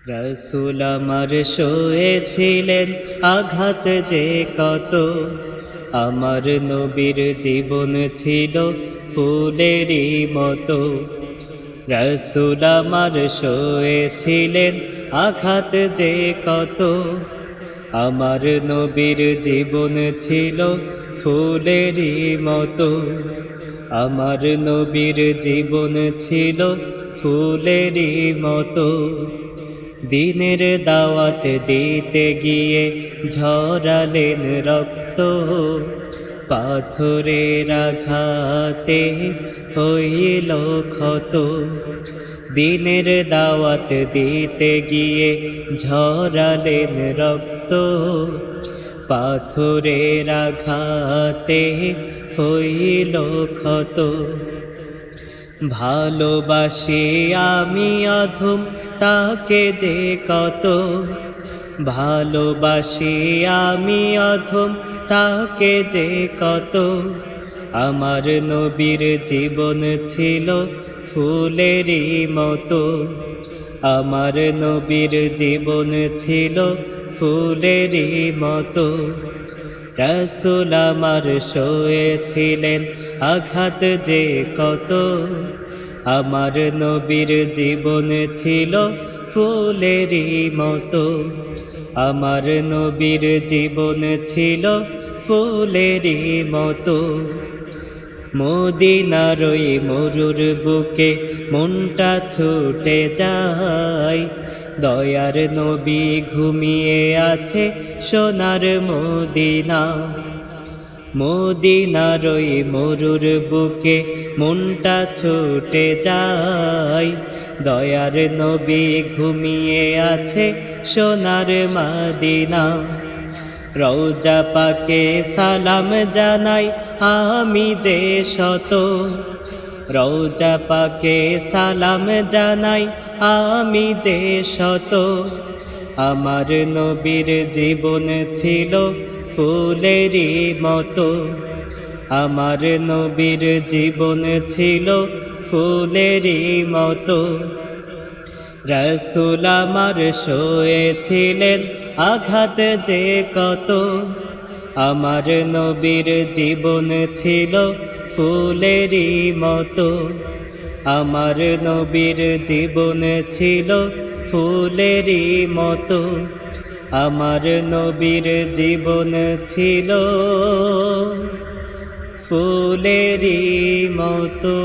রাসূল আমার সয়েছিলেন আঘাত যে কত, আমার নবীর জীবন ছিল ফুলেরই মতো। রাসূল আমার সয়েছিলেন আঘাত যে কত, আমার নবীর জীবন ছিল ফুলেরই মতো। আমার নবীর জীবন ছিল ফুলেরই মতো। দিনের দাওয়াত দিতে গিয়ে ঝরালেন রক্ত, পাথরের আঘাতে হইল ক্ষত। দিনের দাওয়াত দিতে গিয়ে ঝরালেন রক্ত, পাথরের আঘাতে হইল ক্ষত। ভালোবাসি আমি অধম তাকে যে কত, ভালোবাসি আমি অধম তাকে যে কত। আমার নবীর জীবন ছিল ফুলেরই মতো, আমার নবীর জীবন ছিল ফুলেরই মতো। রাসূল আমার সয়েছিলেন আঘাত যে কত, আমার নবীর জীবন ছিল ফুলেরই মতো। আমার নবীর জীবন ছিল ফুলেরই মতো। মদিনার ওই মরুর বুকে মনটা ছুটে যায়, দয়ার নবী ঘুমিয়ে আছে সোনার মদিনা। মদিনার ওই মরুর বুকে মনটা ছুটে যায়, দয়ার নবী ঘুমিয়ে আছে সোনার মদিনা। রওজা পাকে সালাম জানাই আমি যে শত, রওজা পাকে সালাম জানাই আমি যে শত। আমার নবীর জীবন ছিল ফুলেরই মতো, আমার নবীর জীবন ছিল ফুলেরই মতো। রাসূল আমার সয়েছিলেন আঘাত যে কত, আমার নবীর জীবন ছিল ফুলেরই মতো। আমার নবীর জীবন ছিল ফুলেরই মতো, আমার নবীর জীবন ছিল ফুলেরই মতো।